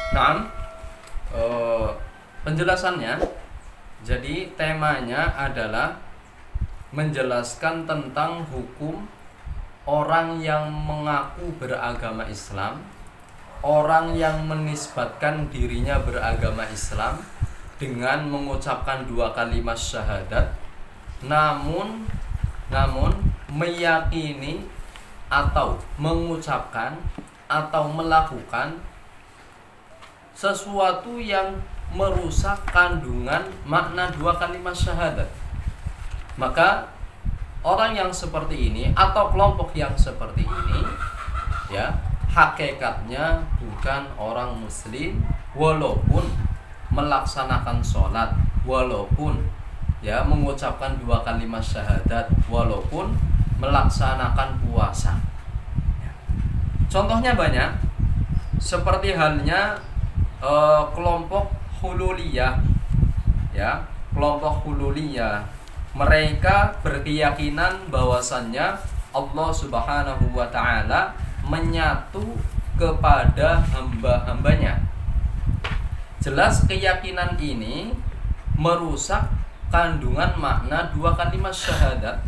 Nah, penjelasannya, jadi temanya adalah menjelaskan tentang hukum orang yang mengaku beragama Islam, orang yang menisbatkan dirinya beragama Islam dengan mengucapkan dua kalimat syahadat, namun meyakini atau mengucapkan atau melakukan sesuatu yang merusak kandungan makna dua kalimat syahadat. Maka orang yang seperti ini atau kelompok yang seperti ini, ya, hakikatnya bukan orang muslim walaupun melaksanakan sholat, walaupun ya mengucapkan dua kalimat syahadat, walaupun melaksanakan puasa. Contohnya banyak, seperti halnya kelompok hululiyah, ya, kelompok hululiyah. Mereka berkeyakinan bahwasannya Allah Subhanahu wa taala menyatu kepada hamba-hambanya. Jelas keyakinan ini merusak kandungan makna dua kalimat syahadat.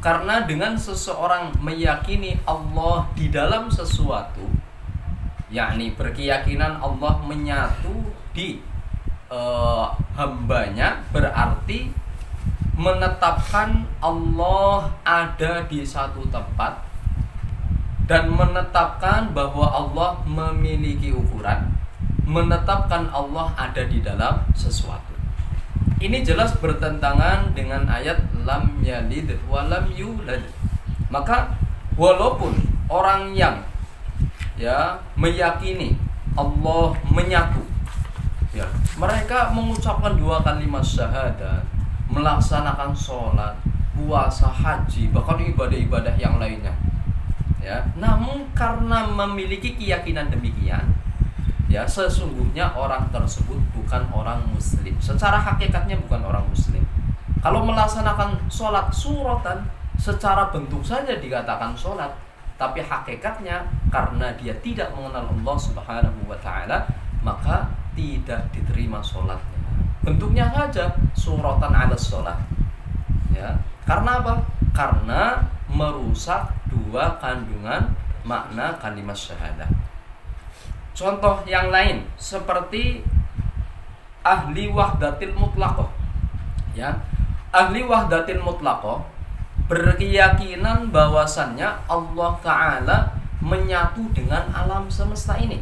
Karena dengan seseorang meyakini Allah di dalam sesuatu, yakni berkeyakinan Allah menyatu di hambanya, berarti menetapkan Allah ada di satu tempat dan menetapkan bahwa Allah memiliki ukuran, menetapkan Allah ada di dalam sesuatu. Ini jelas bertentangan dengan ayat lam yalid wa lam yulad. Maka walaupun orang yang ya meyakini Allah menyatu, ya, mereka mengucapkan dua kalimat syahadat, melaksanakan sholat, puasa, haji, bahkan ibadah-ibadah yang lainnya, ya, namun karena memiliki keyakinan demikian, ya, sesungguhnya orang tersebut bukan orang muslim. Secara hakikatnya bukan orang muslim. Kalau melaksanakan sholat suratan, secara bentuk saja dikatakan sholat, tapi hakikatnya karena dia tidak mengenal Allah Subhanahu wa taala, maka tidak diterima sholatnya. Bentuknya saja suratan ala sholat, ya. Karena apa? Karena merusak dua kandungan makna kalimat syahadat. Contoh yang lain seperti ahli wahdatil mutlaqah, ya. Ahli wahdatil mutlaqah berkeyakinan bahwasannya Allah Ta'ala menyatu dengan alam semesta ini.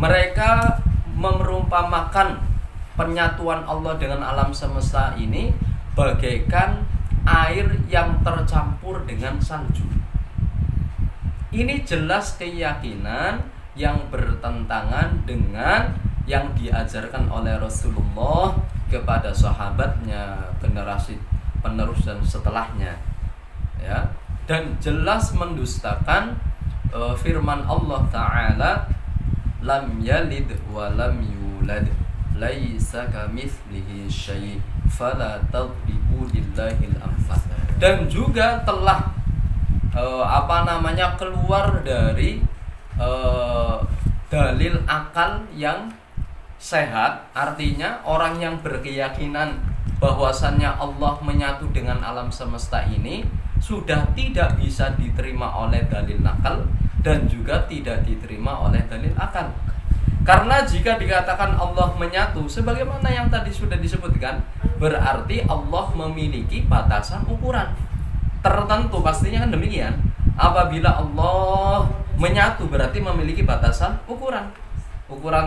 Mereka merumpamakan penyatuan Allah dengan alam semesta ini bagaikan air yang tercampur dengan salju. Ini jelas keyakinan yang bertentangan dengan yang diajarkan oleh Rasulullah kepada sahabatnya, generasi penerus dan setelahnya, ya, dan jelas mendustakan firman Allah Ta'ala lam yalid wa lam yulad laisa kamitslihi syai' fala tadribu lillahil amsal, dan juga telah keluar dari dalil akal yang sehat. Artinya orang yang berkeyakinan bahwasannya Allah menyatu dengan alam semesta ini sudah tidak bisa diterima oleh dalil akal dan juga tidak diterima oleh dalil akal. Karena jika dikatakan Allah menyatu sebagaimana yang tadi sudah disebutkan, berarti Allah memiliki batasan ukuran tertentu, pastinya kan demikian. Apabila Allah menyatu berarti memiliki batasan ukuran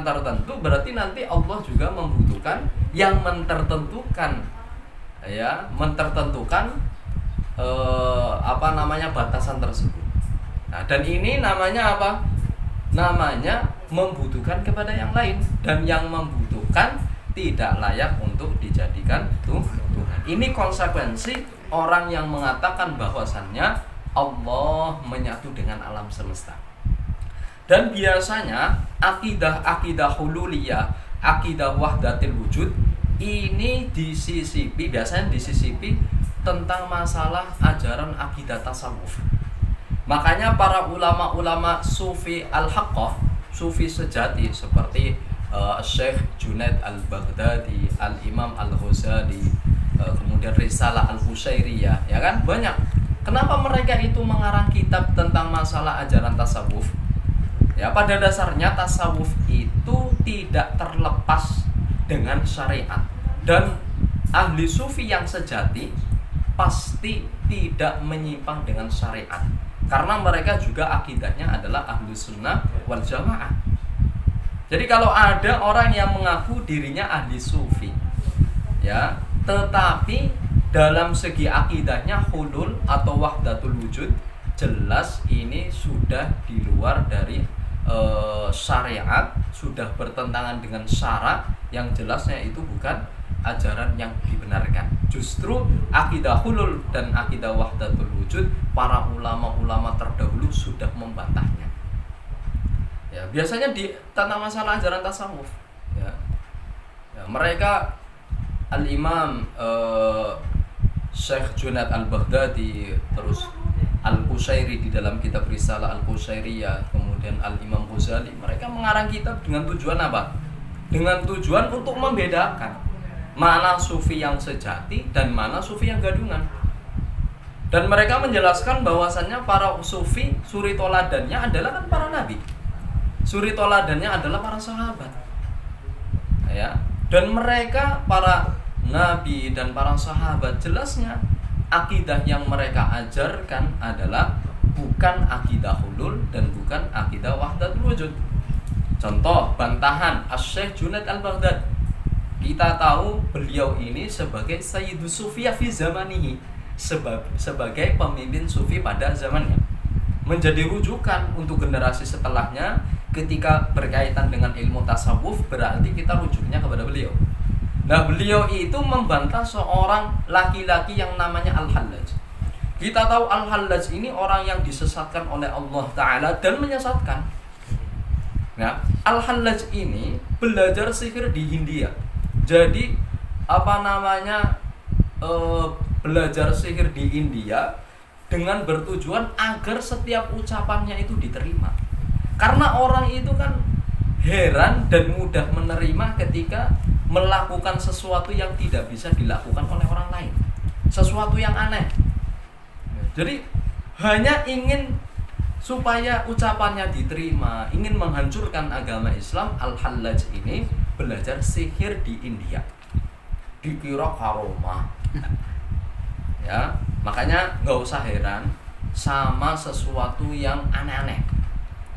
tertentu, berarti nanti Allah juga membutuhkan yang mentertentukan, ya, batasan tersebut. Nah, dan ini namanya apa? Namanya membutuhkan kepada yang lain, dan yang membutuhkan tidak layak untuk dijadikan Tuhan. Ini konsekuensi orang yang mengatakan bahwasannya Allah menyatu dengan alam semesta. Dan biasanya akidah hululiyah, akidah wahdatil wujud ini biasanya disisipi tentang masalah ajaran akidah tasawuf. Makanya para ulama-ulama sufi al-haqqah sufi sejati seperti Syekh Junaid Al-Baghdadi, Al-Imam Al-Ghazali, kemudian Risalah Al-Qusairiyah, ya kan? Banyak. Kenapa mereka itu mengarang kitab tentang masalah ajaran tasawuf? Ya, pada dasarnya tasawuf itu tidak terlepas dengan syariat. Dan ahli sufi yang sejati pasti tidak menyimpang dengan syariat. Karena mereka juga akidahnya adalah ahli sunnah wal jamaah. Jadi kalau ada orang yang mengaku dirinya ahli sufi, ya, tetapi dalam segi akidahnya hulul atau wahdatul wujud, jelas ini sudah di luar dari syariat, sudah bertentangan dengan syarak, yang jelasnya itu bukan ajaran yang dibenarkan. Justru akidah hulul dan akidah wahdatul wujud, para ulama-ulama terdahulu sudah membantahnya. Ya, biasanya tentang masalah ajaran tasawuf, ya, mereka Al-Imam Syekh Junaid Al-Baghdadi, terus Al-Qusairi di dalam kitab Risalah Al-Qusairiyah, kemudian Al-Imam Ghazali, mereka mengarang kitab dengan tujuan apa? Dengan tujuan untuk membedakan mana sufi yang sejati dan mana sufi yang gadungan. Dan mereka menjelaskan bahwasannya para sufi, suri toladannya adalah kan para nabi. Suri toladannya adalah para sahabat. Ya. Dan mereka para nabi dan para sahabat, jelasnya akidah yang mereka ajarkan adalah bukan akidah hulul dan bukan akidah wahdatul wujud. Contoh bantahan Syekh Junaid Al-Baghdadi. Kita tahu beliau ini sebagai Sayyidus Sufiyah fi zamanihi, sebagai pemimpin sufi pada zamannya. Menjadi rujukan untuk generasi setelahnya ketika berkaitan dengan ilmu tasawuf, berarti kita rujuknya kepada beliau. Nah, beliau itu membantah seorang laki-laki yang namanya Al-Hallaj. Kita tahu Al-Hallaj ini orang yang disesatkan oleh Allah Ta'ala dan menyesatkan. Nah, Al-Hallaj ini belajar sihir di Hindia. Jadi belajar sihir di India dengan bertujuan agar setiap ucapannya itu diterima. Karena orang itu kan heran dan mudah menerima ketika melakukan sesuatu yang tidak bisa dilakukan oleh orang lain, sesuatu yang aneh. Jadi hanya ingin supaya ucapannya diterima, ingin menghancurkan agama Islam. Al-Hallaj ini belajar sihir di India, dikira karomah. Ya, makanya nggak usah heran sama sesuatu yang aneh-aneh.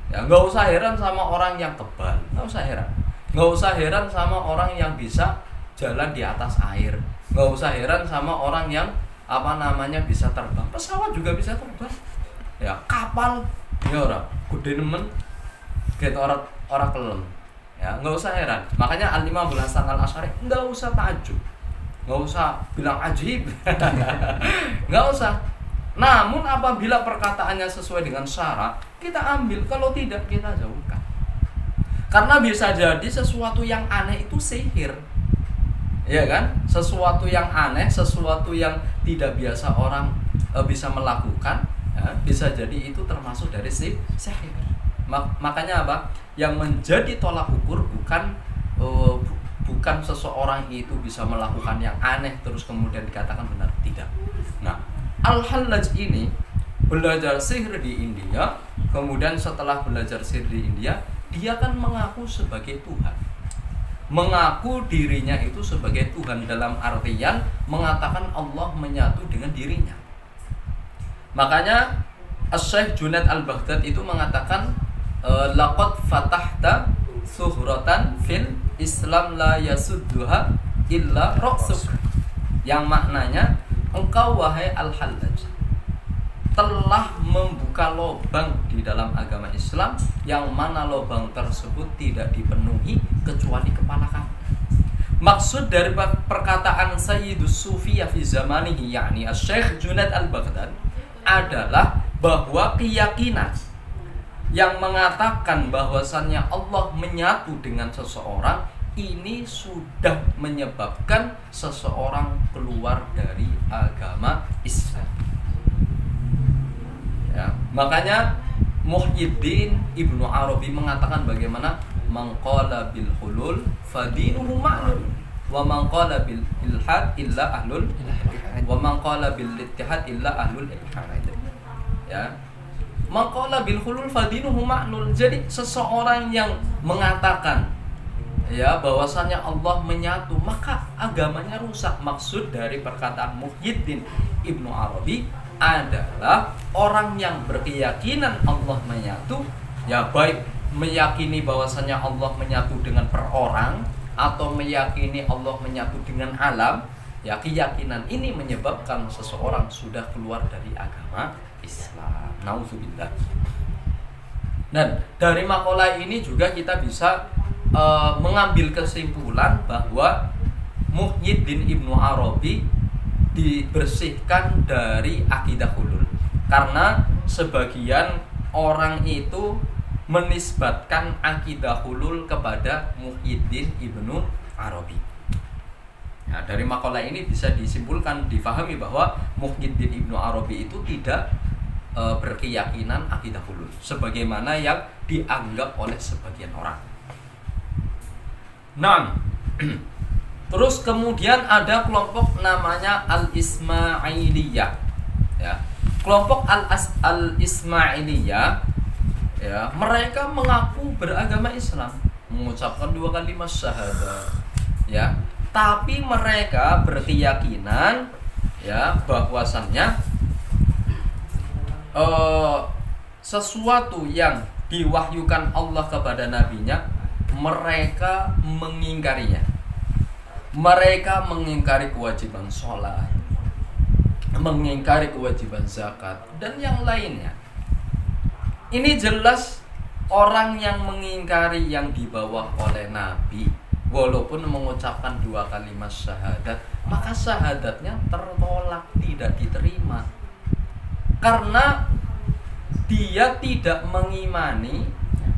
Ya, nggak usah heran sama orang yang kebal, nggak usah heran. Nggak usah heran sama orang yang bisa jalan di atas air. Nggak usah heran sama orang yang bisa terbang. Pesawat juga bisa terbang. Ya, kapal ya ora gede nemen ket ora kelem. Ya, nggak usah heran. Makanya Al-Imam Abu Hasan Al-Asy'ari nggak usah takjub. Nggak usah bilang ajib. Nggak usah. Namun apabila perkataannya sesuai dengan syarak, kita ambil, kalau tidak kita jauhkan. Karena bisa jadi sesuatu yang aneh itu sihir. Ya kan? Sesuatu yang aneh, sesuatu yang tidak biasa orang bisa melakukan, ya, bisa jadi itu termasuk dari sihir. Makanya apa? Yang menjadi tolak ukur bukan seseorang itu bisa melakukan yang aneh terus kemudian dikatakan benar, tidak. Nah, Al-Hallaj ini belajar sihir di India, kemudian setelah belajar sihir di India, dia kan mengaku sebagai Tuhan. Mengaku dirinya itu sebagai Tuhan dalam artian mengatakan Allah menyatu dengan dirinya. Makanya Syekh Junaid Al-Baghdadi itu mengatakan laqad fatahta suhratan fil Islam la yasudduha illa ra'suk. Yang maknanya, engkau wahai Al-Hallaj telah membuka lubang di dalam agama Islam yang mana lubang tersebut tidak dipenuhi kecuali kepala kamu. Maksud dari perkataan Sayyidus Sufiyah fi zamanihi, yakni Syekh Junaid Al-Baghdadi, adalah bahwa keyakinan yang mengatakan bahwasannya Allah menyatu dengan seseorang ini sudah menyebabkan seseorang keluar dari agama Islam. Ya, makanya Muhyiddin Ibnu Arabi mengatakan bagaimana mangqala bil hulul fadinuhu ma'lul wa mangqala bil ilhad illa ahlul wa mangqala bil ittihad illa ahlul ilhad. Ya. Mangqala bil hulul fadinuhu ma'lul. Jadi seseorang yang mengatakan ya bahwasanya Allah menyatu maka agamanya rusak. Maksud dari perkataan Muhyiddin Ibnu Arabi adalah orang yang berkeyakinan Allah menyatu, ya baik meyakini bahwasanya Allah menyatu dengan per orang atau meyakini Allah menyatu dengan alam, ya keyakinan ini menyebabkan seseorang sudah keluar dari agama Islam. Nauzubillah. Dan dari makalah ini juga kita bisa mengambil kesimpulan bahwa Muhyiddin Ibnu Arabi dibersihkan dari akidah hulul, karena sebagian orang itu menisbatkan akidah hulul kepada Muhyiddin Ibnu Arabi. Nah, dari makalah ini bisa disimpulkan, difahami bahwa Muhyiddin Ibnu Arabi itu tidak berkeyakinan akidah hulul sebagaimana yang dianggap oleh sebagian orang. Nah, terus kemudian ada kelompok namanya Al-Ismailiyah. Ya. Kelompok Al-Ismailiyah ya, mereka mengaku beragama Islam, mengucapkan 2 kalimat syahadat. Ya. Tapi mereka berkeyakinan ya bahwasannya sesuatu yang diwahyukan Allah kepada nabinya mereka mengingkarinya. Mereka mengingkari kewajiban sholat, mengingkari kewajiban zakat, dan yang lainnya. Ini jelas orang yang mengingkari yang dibawa oleh Nabi, walaupun mengucapkan 2 kalimat syahadat, maka syahadatnya tertolak, tidak diterima. Karena dia tidak mengimani,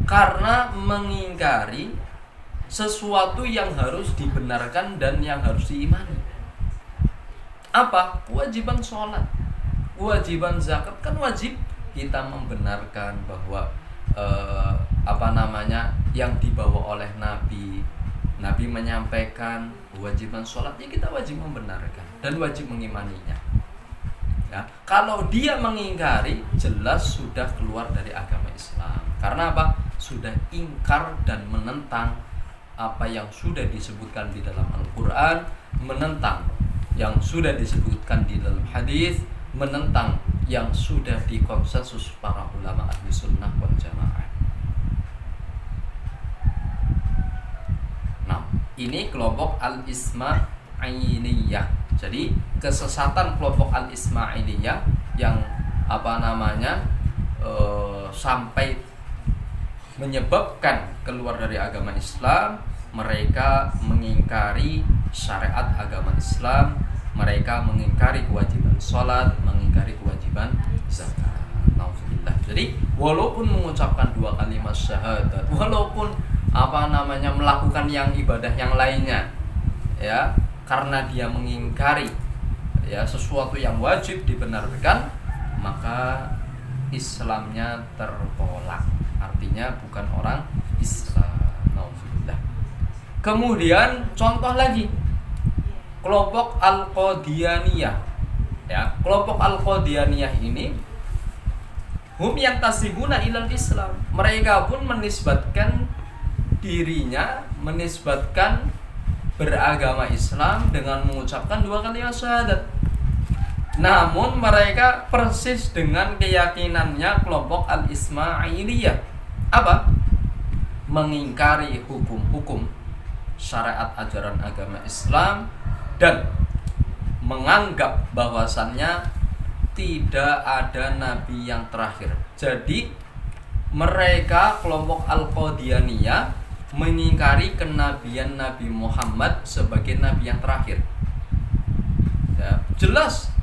karena mengingkari sesuatu yang harus dibenarkan dan yang harus diimani. Apa? Kewajiban sholat, kewajiban zakat, kan wajib kita membenarkan bahwa yang dibawa oleh Nabi. Nabi menyampaikan kewajiban sholat, ya kita wajib membenarkan dan wajib mengimaninya. Ya, kalau dia mengingkari, jelas sudah keluar dari agama Islam. Karena apa? Sudah ingkar dan menentang apa yang sudah disebutkan di dalam Al-Quran, menentang yang sudah disebutkan di dalam hadis, menentang yang sudah dikonsensus para ulama ahli sunnah wal jamaah. Nah, ini kelompok Al-Ismailiyah. Jadi kesesatan kelompok Al-Ismailiyah yang sampai menyebabkan keluar dari agama Islam, mereka mengingkari syariat agama Islam, mereka mengingkari kewajiban sholat, mengingkari kewajiban zakat. Alhamdulillah. Jadi walaupun mengucapkan 2 kalimat syahadat, walaupun melakukan yang ibadah yang lainnya, ya, karena dia mengingkari ya sesuatu yang wajib dibenarkan, maka Islamnya tertolak. Artinya bukan orang Islam. Alhamdulillah. Kemudian contoh lagi, kelompok Al-Qadianiyah. Ya, kelompok Al-Qadianiyah ini hum yang tasibuna ilal Islam. Mereka pun menisbatkan dirinya, menisbatkan beragama Islam dengan mengucapkan 2 kalimat syahadat. Namun mereka persis dengan keyakinannya kelompok Al-Ismailiyah. Apa? Mengingkari hukum-hukum syariat ajaran agama Islam dan menganggap bahwasannya tidak ada nabi yang terakhir. Jadi mereka kelompok Al-Qadianiyah mengingkari kenabian Nabi Muhammad sebagai nabi yang terakhir. Ya, jelas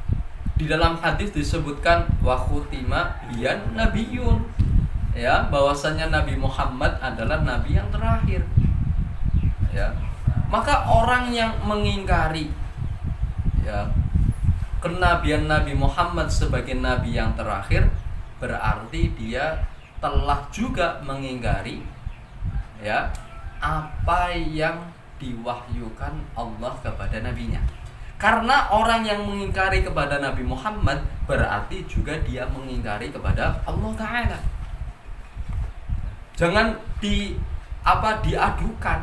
di dalam hadis disebutkan wa khutima biyan nabiyun, ya, bahwasanya Nabi Muhammad adalah nabi yang terakhir. Ya. Maka orang yang mengingkari ya kenabian Nabi Muhammad sebagai nabi yang terakhir berarti dia telah juga mengingkari ya apa yang diwahyukan Allah kepada nabinya. Karena orang yang mengingkari kepada Nabi Muhammad berarti juga dia mengingkari kepada Allah Ta'ala. Jangan diadukan.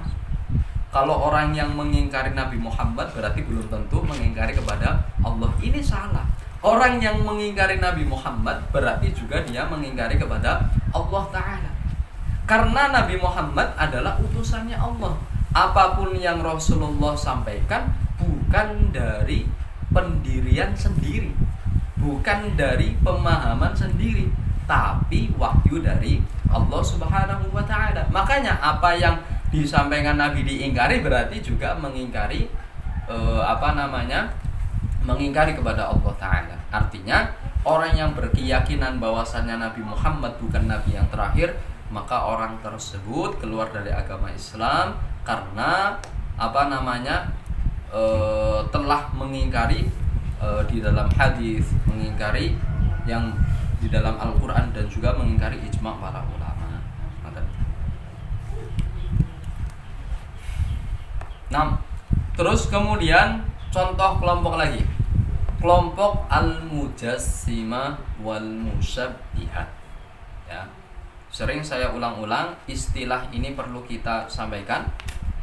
Kalau orang yang mengingkari Nabi Muhammad berarti belum tentu mengingkari kepada Allah. Ini salah. Orang yang mengingkari Nabi Muhammad berarti juga dia mengingkari kepada Allah Ta'ala. Karena Nabi Muhammad adalah utusannya Allah. Apapun yang Rasulullah sampaikan bukan dari pendirian sendiri, bukan dari pemahaman sendiri, tapi wahyu dari Allah Subhanahu wa Ta'ala. Makanya apa yang disampaikan Nabi diingkari berarti juga mengingkari mengingkari kepada Allah Ta'ala. Artinya orang yang berkeyakinan bahwasannya Nabi Muhammad bukan Nabi yang terakhir, maka orang tersebut keluar dari agama Islam karena telah mengingkari di dalam hadis, mengingkari yang di dalam Al-Quran, dan juga mengingkari ijma' para ulama. Nah, terus kemudian contoh kelompok lagi, kelompok al-mujassimah wal musyabbihat. Ya, sering saya ulang-ulang istilah ini perlu kita sampaikan.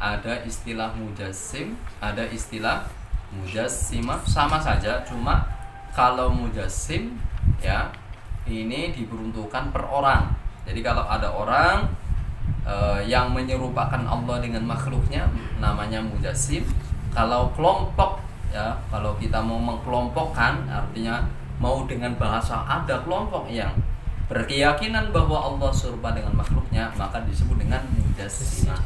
Ada istilah mujassim, ada istilah mujassimah, sama saja, cuma kalau mujassim ya ini diperuntukkan per orang. Jadi kalau ada orang yang menyerupakan Allah dengan makhluknya namanya mujassim. Kalau kelompok ya, kalau kita mau mengkelompokkan, artinya mau dengan bahasa ada kelompok yang berkeyakinan bahwa Allah serupa dengan makhluknya, maka disebut dengan mujassimah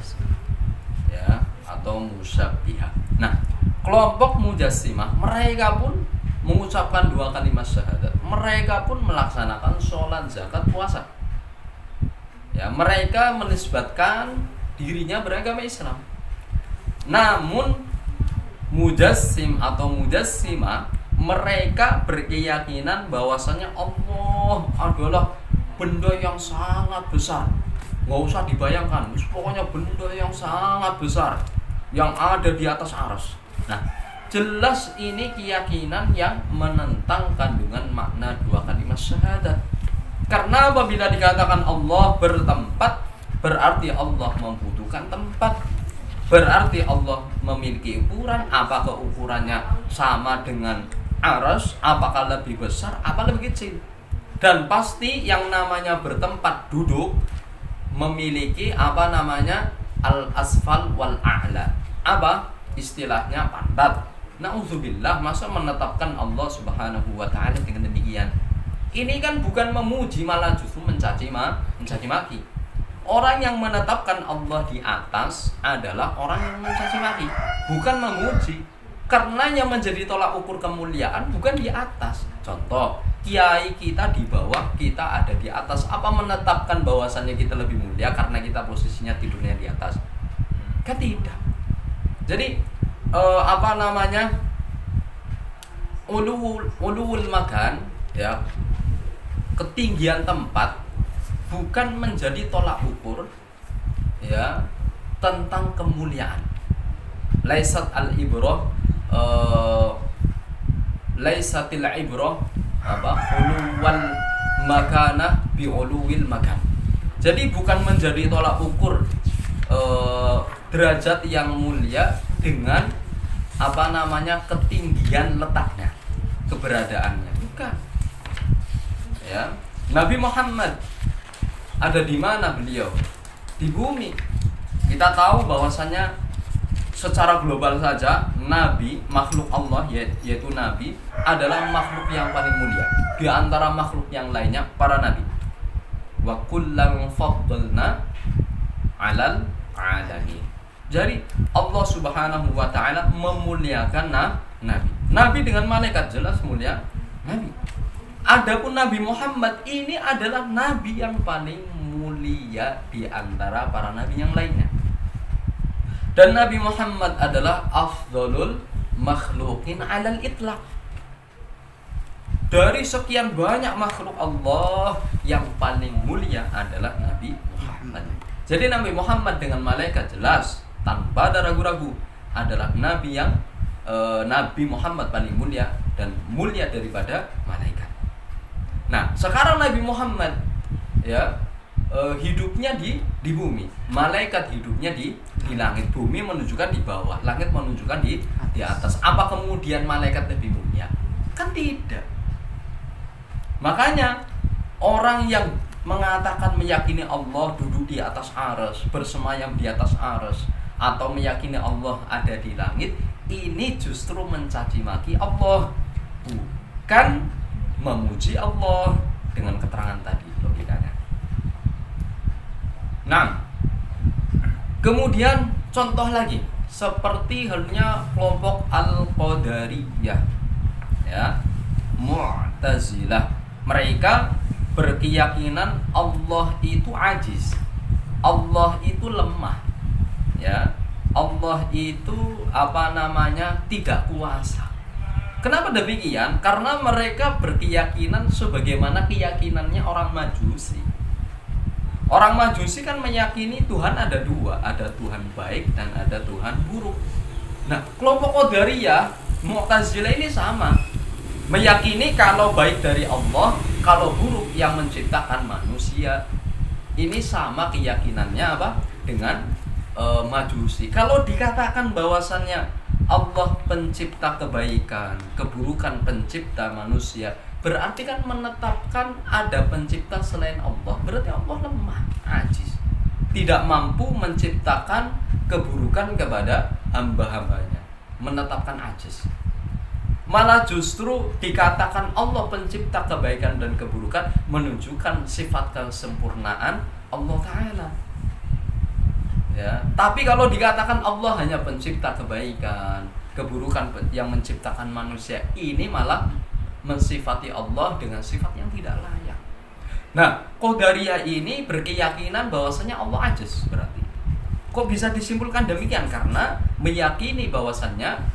ya, atau musyabbiha. Nah, kelompok mujassimah mereka pun mengucapkan 2 kalimat syahadat, mereka pun melaksanakan sholat, zakat, puasa ya, mereka menisbatkan dirinya beragama Islam. Namun mujassim atau mujassimah mereka berkeyakinan bahwasanya Allah adalah benda yang sangat besar. Nggak usah dibayangkan, pokoknya benda yang sangat besar yang ada di atas arsy. Nah, jelas ini keyakinan yang menentang kandungan makna 2 kalimat syahadat. Karena apabila dikatakan Allah bertempat, berarti Allah membutuhkan tempat, berarti Allah memiliki ukuran. Apakah ukurannya sama dengan arsy, apakah lebih besar, apa lebih kecil? Dan pasti yang namanya bertempat duduk memiliki al-asfal wal a'la. Apa istilahnya? Pantat. Na'udzubillah, masa menetapkan Allah Subhanahu wa Ta'ala dengan demikian? Ini kan bukan memuji, malah justru mencaci maki. Orang yang menetapkan Allah di atas adalah orang yang mencaci maki, bukan memuji. Karena yang menjadi tolak ukur kemuliaan bukan di atas. Contoh, kiai kita di bawah, kita ada di atas. Apa menetapkan bahwasannya kita lebih mulia karena kita posisinya tidurnya di atas? Kan tidak. Jadi ulul makan ya, ketinggian tempat bukan menjadi tolak ukur ya tentang kemuliaan. Laisatil ibrah uluwal makanah bi uluwil makan. Jadi bukan menjadi tolak ukur derajat yang mulia dengan ketinggian letaknya, keberadaannya, bukan. Ya, Nabi Muhammad ada di mana beliau? Di bumi. Kita tahu bahwasanya secara global saja Nabi, makhluk Allah yaitu Nabi adalah makhluk yang paling mulia di antara makhluk yang lainnya, para nabi. Wa kullam faddalna 'alal 'alamin. Jadi Allah Subhanahu wa Ta'ala memuliakan nabi. Nabi dengan malaikat jelas mulia nabi. Adapun Nabi Muhammad ini adalah nabi yang paling mulia di antara para nabi yang lainnya. Dan Nabi Muhammad adalah afdhalul makhluqin 'alal itlaq. Dari sekian banyak makhluk Allah, yang paling mulia adalah Nabi Muhammad. Jadi Nabi Muhammad dengan malaikat jelas tanpa ada ragu-ragu adalah Nabi yang Nabi Muhammad paling mulia dan mulia daripada malaikat. Nah, sekarang Nabi Muhammad ya hidupnya di bumi, malaikat hidupnya di langit, bumi menunjukkan di bawah, langit menunjukkan di atas. Apa kemudian malaikat lebih mulia? Kan tidak. Makanya orang yang mengatakan meyakini Allah duduk di atas arsy, bersemayam di atas arsy, atau meyakini Allah ada di langit, ini justru mencaci maki Allah, bukan memuji Allah dengan keterangan tadi logikanya. Nah, kemudian contoh lagi seperti halnya kelompok Al-Qadariyah ya, Mu'tazilah. Mereka berkeyakinan Allah itu ajiz, Allah itu lemah ya, Allah itu tidak kuasa. Kenapa demikian? Karena mereka berkeyakinan sebagaimana keyakinannya orang Majusi. Orang Majusi kan meyakini Tuhan ada dua, ada Tuhan baik dan ada Tuhan buruk. Nah, kelompok Qadariyah, Mu'tazilah ini sama, meyakini kalau baik dari Allah, kalau buruk yang menciptakan manusia. Ini sama keyakinannya apa? Dengan Majusi. Kalau dikatakan bahwasannya Allah pencipta kebaikan, keburukan pencipta manusia, berarti kan menetapkan ada pencipta selain Allah. Berarti Allah lemah, ajiz, tidak mampu menciptakan keburukan kepada hamba-hambanya, menetapkan ajiz. Malah justru dikatakan Allah pencipta kebaikan dan keburukan, menunjukkan sifat kesempurnaan Allah Ta'ala ya. Tapi kalau dikatakan Allah hanya pencipta kebaikan, keburukan yang menciptakan manusia, ini malah mensifati Allah dengan sifat yang tidak layak. Nah, Qadariyah ini berkeyakinan bahwasanya Allah ajiz. Berarti kok bisa disimpulkan demikian? Karena meyakini bahwasannya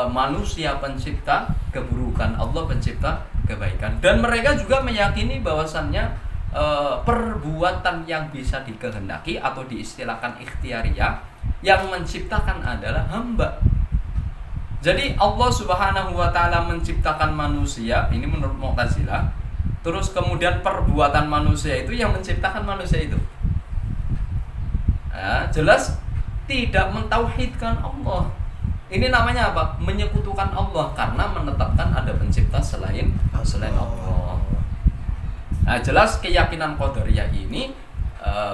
manusia pencipta keburukan, Allah pencipta kebaikan. Dan mereka juga meyakini bahwasannya perbuatan yang bisa dikehendaki atau diistilahkan ikhtiariyah, yang menciptakan adalah hamba. Jadi Allah Subhanahu wa Ta'ala menciptakan manusia, ini menurut Mu'tazilah. Terus kemudian perbuatan manusia itu yang menciptakan manusia itu ya, jelas tidak mentauhidkan Allah. Ini namanya apa? Menyekutukan Allah, karena menetapkan ada pencipta selain Allah. Nah, jelas keyakinan Qadariyah ini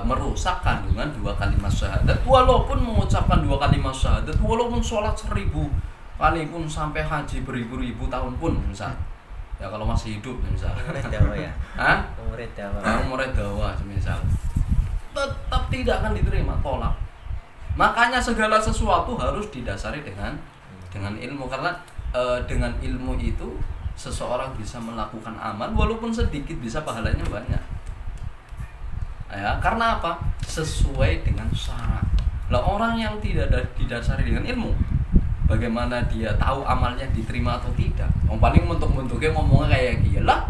merusak kandungan dua kalimat syahadat. Walaupun mengucapkan dua kalimat syahadat, walaupun sholat 1000 kali pun, sampai haji beribu-ribu tahun pun misal. Ya kalau masih hidup misal. Umur dawa ya. Hah? Umur dawa misal. Tetap tidak akan diterima, tolak. Makanya segala sesuatu harus didasari dengan ilmu, karena dengan ilmu itu seseorang bisa melakukan amal walaupun sedikit, bisa pahalanya banyak. Ya, karena apa? Sesuai dengan syarat. Lah orang yang tidak didasari dengan ilmu, bagaimana dia tahu amalnya diterima atau tidak? Yang paling bentuk-bentuknya ngomongnya kayak gila.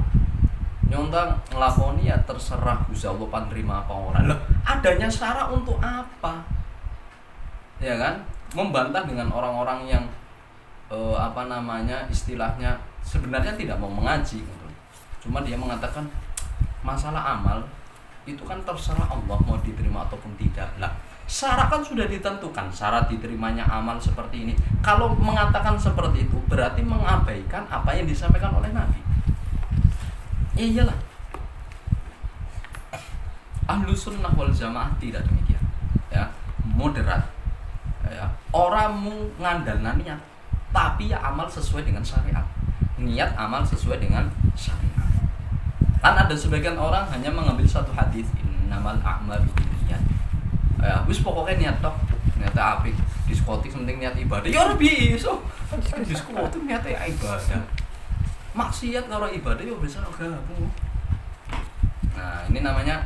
Nyontang ngelakoni ya terserah Gusti Allah panerima apa orang. Lah, adanya syarat untuk apa? Ya kan? Membantah dengan orang-orang yang istilahnya sebenarnya tidak mau mengaji gitu. Cuma dia mengatakan masalah amal itu kan terserah Allah mau diterima ataupun tidak. Lah, syarat kan sudah ditentukan, syarat diterimanya amal seperti ini. Kalau mengatakan seperti itu berarti mengabaikan apa yang disampaikan oleh Nabi. Iyalah. Ahlus sunnah wal jamaah tidak demikian. Ya, moderat. Ya, orang ngandalna niat, tapi ya amal sesuai dengan syariat. Niat amal sesuai dengan syariat. Kan ada sebagian orang hanya mengambil satu hadis, innamal a'malu binniyat. Ya, wis pokoknya niat tok, niatnya apik. Diskotik penting niat ibadah. Ya ora bisa. Diskotik niatnya ibadah. Maksiat karo ibadah ya bisa gabung. Nah, ini namanya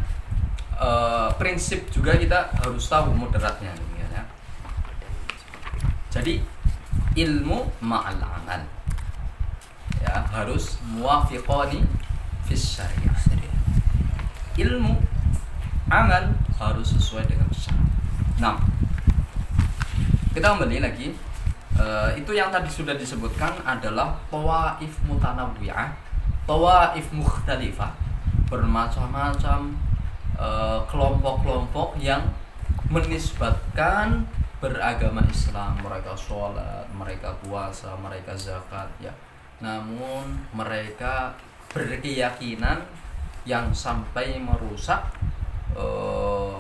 prinsip juga kita harus tahu moderatnya ya. Jadi ilmu ma'al amal. Ya, ya harus muwafiqani fis syariah. Ilmu amal harus sesuai dengan syariat. Nah, kita kembali lagi. Itu yang tadi sudah disebutkan adalah tawaif mutanawwi'ah, tawaif mukhtalifah, bermacam-macam kelompok-kelompok yang menisbatkan beragama Islam, mereka sholat, mereka puasa, mereka zakat, ya. Namun mereka berkeyakinan yang sampai merusak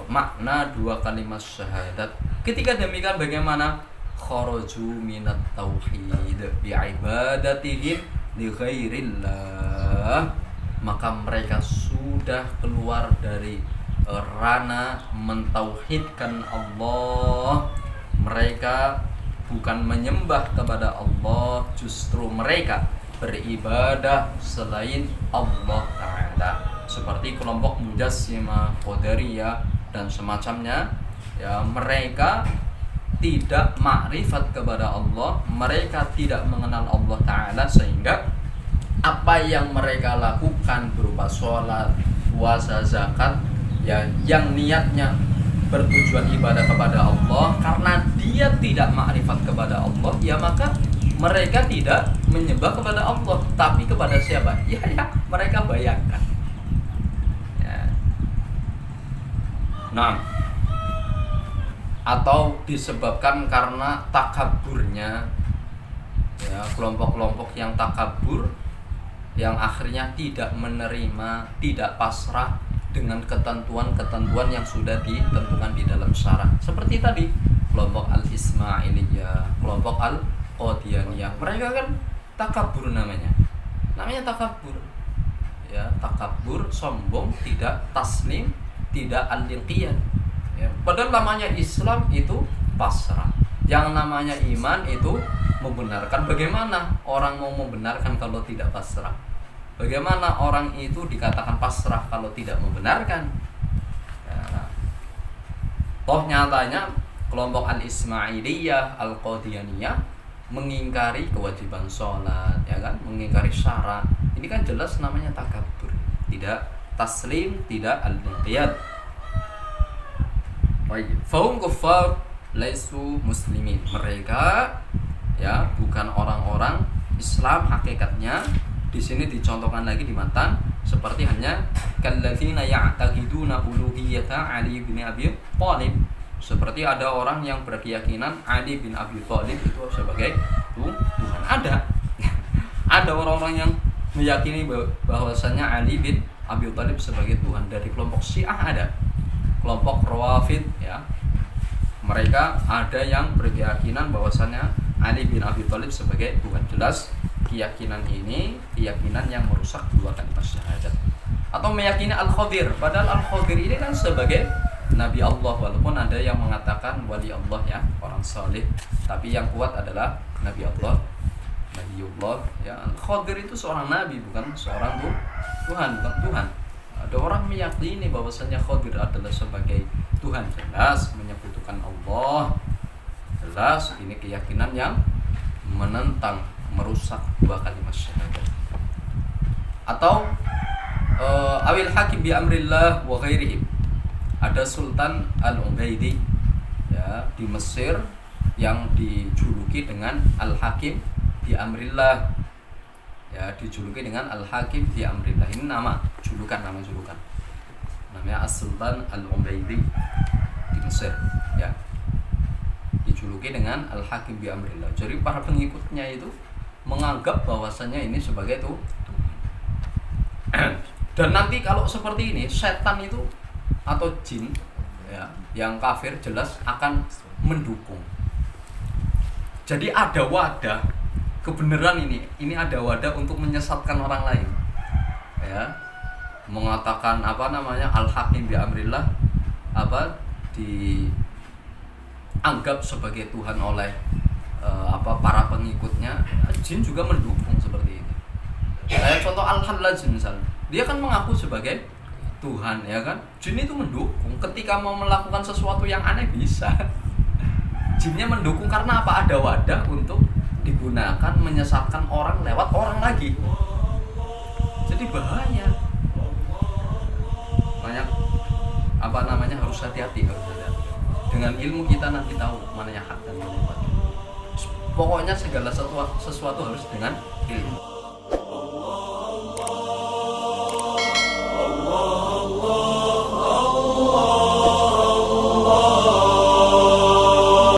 makna dua kalimat syahadat. Ketika demikian bagaimana? Kharaju minat tauhid bi'ibadatihim li ghairillah. Maka mereka sudah keluar dari ranah mentauhidkan Allah. Mereka bukan menyembah kepada Allah, justru mereka beribadah selain Allah Ta'ala, seperti kelompok Mujassimah, Qadariyah dan semacamnya. Ya, mereka tidak makrifat kepada Allah, mereka tidak mengenal Allah Ta'ala, sehingga apa yang mereka lakukan berupa sholat, puasa, zakat, ya, yang niatnya bertujuan ibadah kepada Allah, karena dia tidak makrifat kepada Allah, ya maka mereka tidak menyembah kepada Allah, tapi kepada siapa? Ya mereka bayangkan. Ya. Nah, atau disebabkan karena takaburnya, ya, kelompok-kelompok yang takabur, yang akhirnya tidak menerima, tidak pasrah dengan ketentuan-ketentuan yang sudah ditentukan di dalam syara. Seperti tadi kelompok Al-Ismailiyah, kelompok Al-Qadianiyah, mereka kan takabur namanya takabur, ya, takabur, sombong, tidak taslim, tidak al-inqiyad. Ya, padahal namanya Islam itu pasrah. Yang namanya iman itu membenarkan. Bagaimana orang mau membenarkan kalau tidak pasrah? Bagaimana orang itu dikatakan pasrah kalau tidak membenarkan? Ya. Toh nyatanya kelompok Al-Ismailiyah, Al-Qadianiyah mengingkari kewajiban sholat, ya kan? Mengingkari syarat. Ini kan jelas namanya takabur. Tidak taslim, tidak al-inqiyad. Fahum kuffar laisu muslimin. Mereka, ya, bukan orang-orang Islam hakikatnya. Di sini dicontohkan lagi di matan seperti hanya kalladzina ya'taqiduna uluhiyyata Ali bin Abi Thalib. Seperti ada orang yang berkeyakinan Ali bin Abi Thalib itu sebagai Tuhan. Ada orang-orang yang meyakini bahwasanya Ali bin Abi Thalib sebagai Tuhan. Dari kelompok Syiah ada, kelompok Rawafid, ya. Mereka ada yang berkeyakinan bahwasanya Ali bin Abi Thalib sebagai Tuhan. Jelas keyakinan ini keyakinan yang merusak dua kalimat syahadat. Atau meyakini Al-Khadir, padahal Al-Khadir ini kan sebagai Nabi Allah, walaupun ada yang mengatakan wali Allah, ya, orang saleh, tapi yang kuat adalah Nabi Allah, Nabiullah, ya. Al-Khadir itu seorang nabi, bukan seorang Tuhan, bukan Tuhan. Ada orang meyakini bahwasanya Khadir adalah sebagai Tuhan, jelas menyekutukan Allah, jelas ini keyakinan yang menentang, merusak dua kalimat syahadat. Atau awil hakim bi amrillah wa ghairihi. Ada Sultan Al-Ubaidi, ya, di Mesir yang dijuluki dengan Al-Hakim bi amrillah, ya, dijuluki dengan Al-Hakim bi amrillah. Ini nama julukan, namanya As-Sultan Al-Ubaidi di Mesir, ya, dijuluki dengan Al-Hakim bi amrillah. Jadi para pengikutnya itu menganggap bahwasannya ini sebagai Tuhan. Dan nanti kalau seperti ini, setan itu atau jin, ya, yang kafir jelas akan mendukung. Jadi ada wadah kebenaran ini ada wadah untuk menyesatkan orang lain, ya, mengatakan Al-Hakim bi amrillah, dianggap sebagai Tuhan oleh para pengikutnya. Jin juga mendukung seperti ini. Kayak contoh Al-Hallaj misalnya, dia kan mengaku sebagai Tuhan, ya kan? Jin itu mendukung ketika mau melakukan sesuatu yang aneh bisa. Jinnya mendukung karena apa? Ada wadah untuk digunakan menyesatkan orang lewat orang lagi. Jadi bahaya. Banyak harus hati-hati. Dengan ilmu kita nanti tahu mana yang hak dan mana yang batil. Pokoknya segala sesuatu harus dengan ilmu.